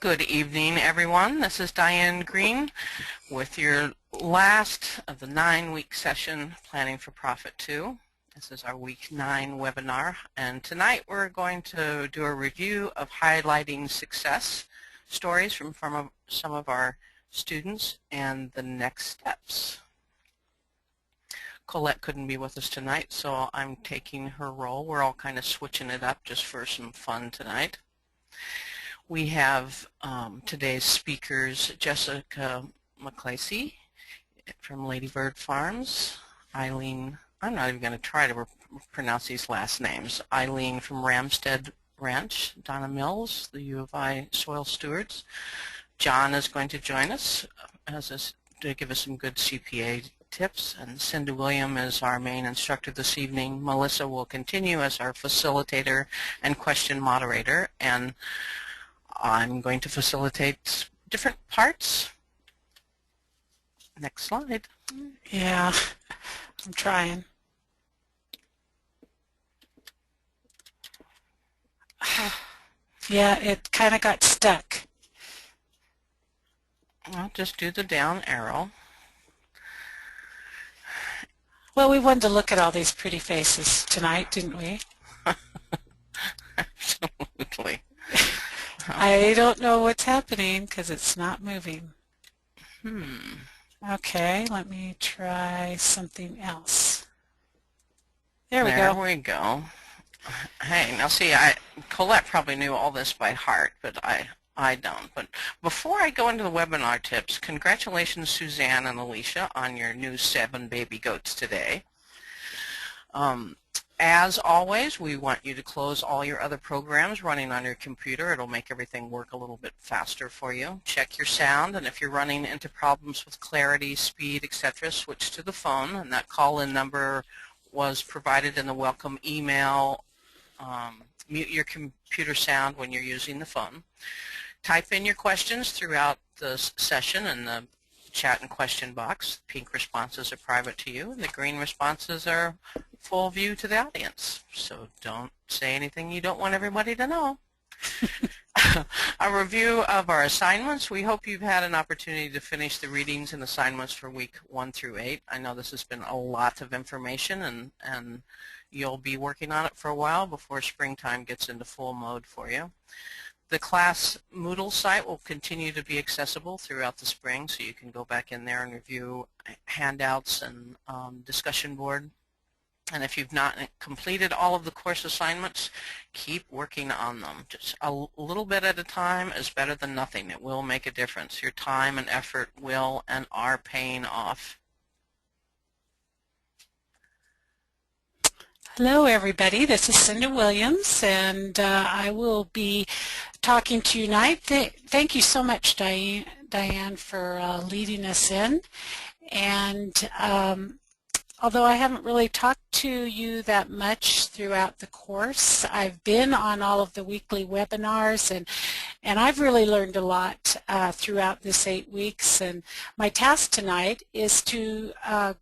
Good evening, everyone. This is Diane Green with your last of the 9-week session, Planning for Profit 2. This is our week 9 webinar, and tonight we're going to do a review of highlighting success stories from some of our students and the next steps. Colette couldn't be with us tonight, so I'm taking her role. We're all kind of switching it up just for some fun tonight. We have today's speakers, Jessica McClasey from Ladybird Farms, Eileen, I'm not even going to try to pronounce these last names, Eileen from Ramstead Ranch, Donna Mills, the U of I Soil Stewards. John is going to join us to give us some good CPA tips, and Cindy William is our main instructor this evening. Melissa will continue as our facilitator and question moderator, and I'm going to facilitate different parts. Next slide. Yeah, I'm trying. Yeah, it kind of got stuck. I'll just do the down arrow. Well, we wanted to look at all these pretty faces tonight, didn't we? Absolutely. I don't know what's happening because it's not moving. Okay, let me try something else. There we go. There we go. Hey, now see, Colette probably knew all this by heart, but I don't. But before I go into the webinar tips, congratulations, Suzanne and Alicia, on your new 7 baby goats today. As always, we want you to close all your other programs running on your computer. It'll make everything work a little bit faster for you. Check your sound, and if you're running into problems with clarity, speed, etc., switch to the phone, and that call-in number was provided in the welcome email. Mute your computer sound when you're using the phone. Type in your questions throughout the session in the chat and question box. Pink responses are private to you, and the green responses are full view to the audience. So don't say anything you don't want everybody to know. A review of our assignments. We hope you've had an opportunity to finish the readings and assignments for week 1 through 8. I know this has been a lot of information, and you'll be working on it for a while before springtime gets into full mode for you. The class Moodle site will continue to be accessible throughout the spring, so you can go back in there and review handouts and discussion board. And if you've not completed all of the course assignments, keep working on them. Just a little bit at a time is better than nothing. It will make a difference. Your time and effort will and are paying off. Hello, everybody. This is Cindy Williams, and I will be talking to you tonight. Thank you so much, Diane, for leading us in. And although I haven't really talked to you that much throughout the course, I've been on all of the weekly webinars, and I've really learned a lot throughout this 8 weeks. And my task tonight is to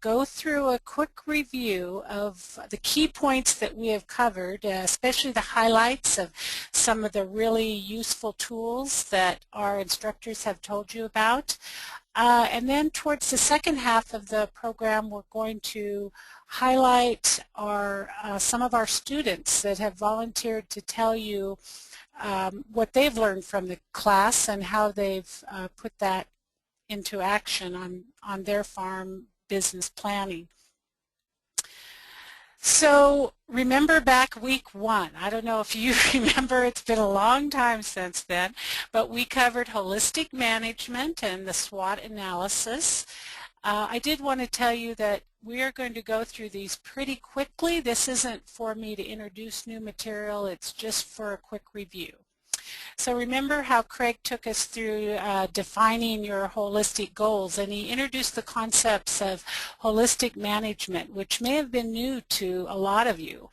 go through a quick review of the key points that we have covered, especially the highlights of some of the really useful tools that our instructors have told you about. And then towards the second half of the program, we're going to highlight some of our students that have volunteered to tell you what they've learned from the class and how they've put that into action on their farm business planning. So remember back week 1. I don't know if you remember, it's been a long time since then, but we covered holistic management and the SWOT analysis. I did want to tell you that we are going to go through these pretty quickly. This isn't for me to introduce new material, it's just for a quick review. So remember how Craig took us through defining your holistic goals, and he introduced the concepts of holistic management, which may have been new to a lot of you.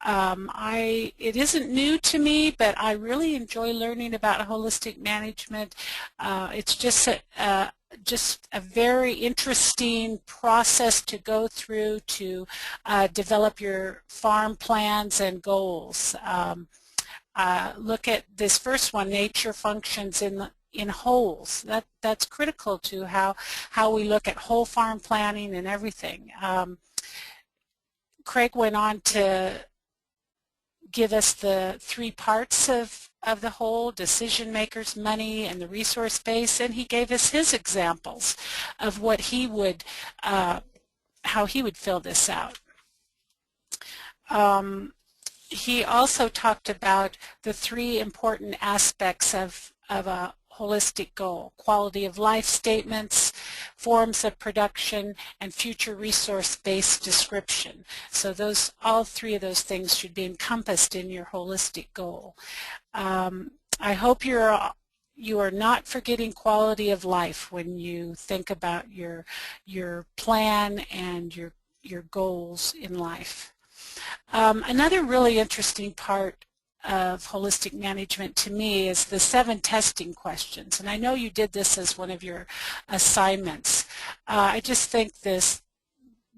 It isn't new to me, but I really enjoy learning about holistic management. It's just a very interesting process to go through to develop your farm plans and goals. Look at this first one, nature functions in in wholes. That's critical to how we look at whole farm planning and everything. Craig went on to give us the 3 parts of the whole: decision makers, money, and the resource base, and he gave us his examples of what he would, how he would fill this out. He also talked about the 3 important aspects of a holistic goal: quality of life statements, forms of production, and future resource-based description. So all 3 of those things should be encompassed in your holistic goal. I hope you are not forgetting quality of life when you think about your plan and your goals in life. Another really interesting part of holistic management to me is the 7 testing questions, and I know you did this as one of your assignments. I just think this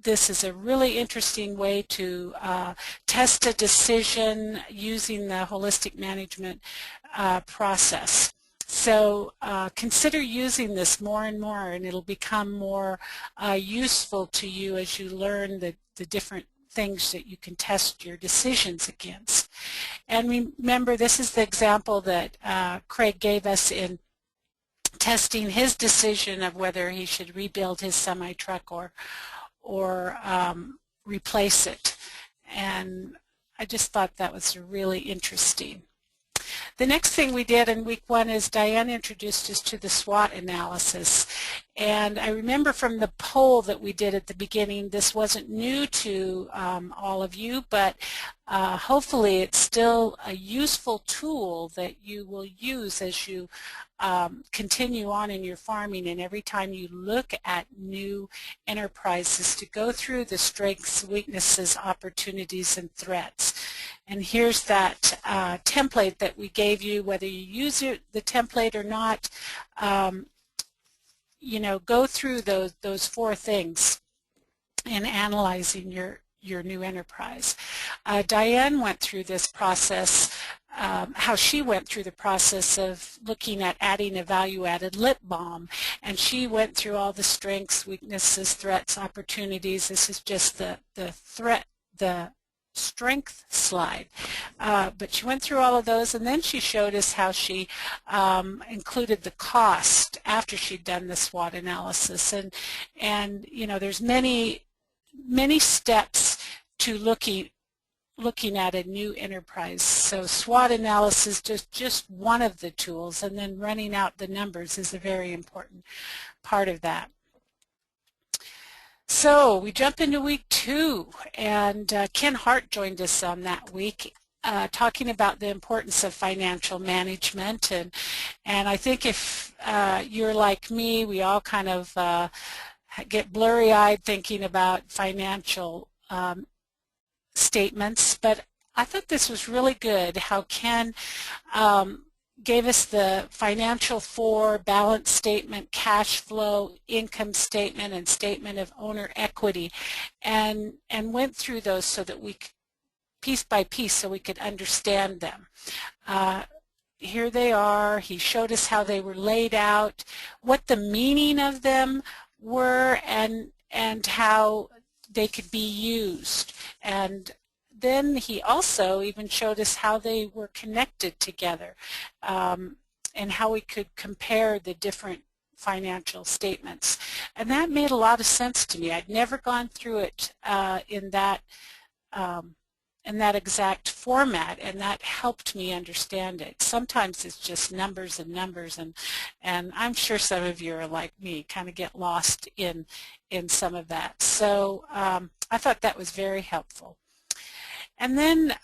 is a really interesting way to test a decision using the holistic management process. So consider using this more and more, and it'll become more useful to you as you learn the different things that you can test your decisions against. And remember, this is the example that Craig gave us in testing his decision of whether he should rebuild his semi-truck or replace it. And I just thought that was really interesting. The next thing we did in week 1 is Diane introduced us to the SWOT analysis. And I remember from the poll that we did at the beginning, this wasn't new to all of you, but hopefully it's still a useful tool that you will use as you continue on in your farming, and every time you look at new enterprises, to go through the strengths, weaknesses, opportunities, and threats. And here's that template that we gave you. Whether you use the template or not, you know, go through those 4 things in analyzing your new enterprise. Diane went through this process, how she went through the process of looking at adding a value-added lip balm, and she went through all the strengths, weaknesses, threats, opportunities. This is just the strength slide, but she went through all of those, and then she showed us how she included the cost after she'd done the SWOT analysis. And you know, there's many steps to looking at a new enterprise. So SWOT analysis is just one of the tools, and then running out the numbers is a very important part of that. So we jump into week 2, and Ken Hart joined us on that week, talking about the importance of financial management. And I think if you're like me, we all kind of get blurry-eyed thinking about financial statements, but I thought this was really good how Ken gave us the financial 4, balance statement, cash flow, income statement, and statement of owner equity, and went through those so that we piece by piece so we could understand them. Here they are. He showed us how they were laid out, what the meaning of them were, and how they could be used. And then he also even showed us how they were connected together, and how we could compare the different financial statements. And that made a lot of sense to me. I'd never gone through it in that exact format, and that helped me understand it. Sometimes it's just numbers and numbers, and I'm sure some of you are like me, kind of get lost in some of that. So I thought that was very helpful. And then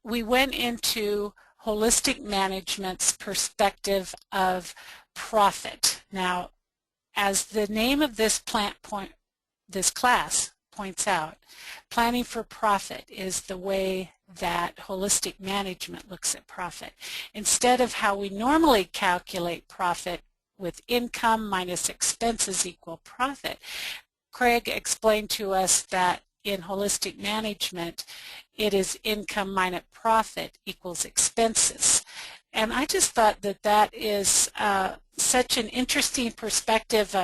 we went into holistic management's perspective of profit. Now, as the name of this class points out, planning for profit is the way that holistic management looks at profit. Instead of how we normally calculate profit with income minus expenses equal profit, Craig explained to us that in holistic management, it is income minus profit equals expenses. And I just thought that that is such an interesting perspective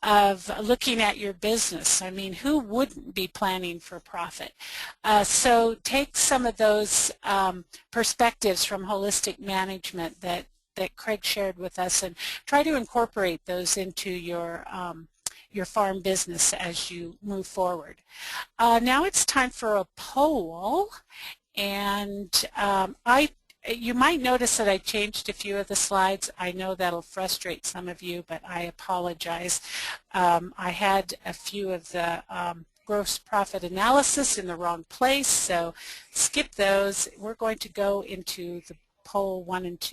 of looking at your business. I mean, who wouldn't be planning for profit? So take some of those perspectives from holistic management that Craig shared with us and try to incorporate those into your farm business as you move forward. Now it's time for a poll, and you might notice that I changed a few of the slides. I know that'll frustrate some of you, but I apologize. I had a few of the gross profit analysis in the wrong place, so skip those. We're going to go into the poll 1 and 2.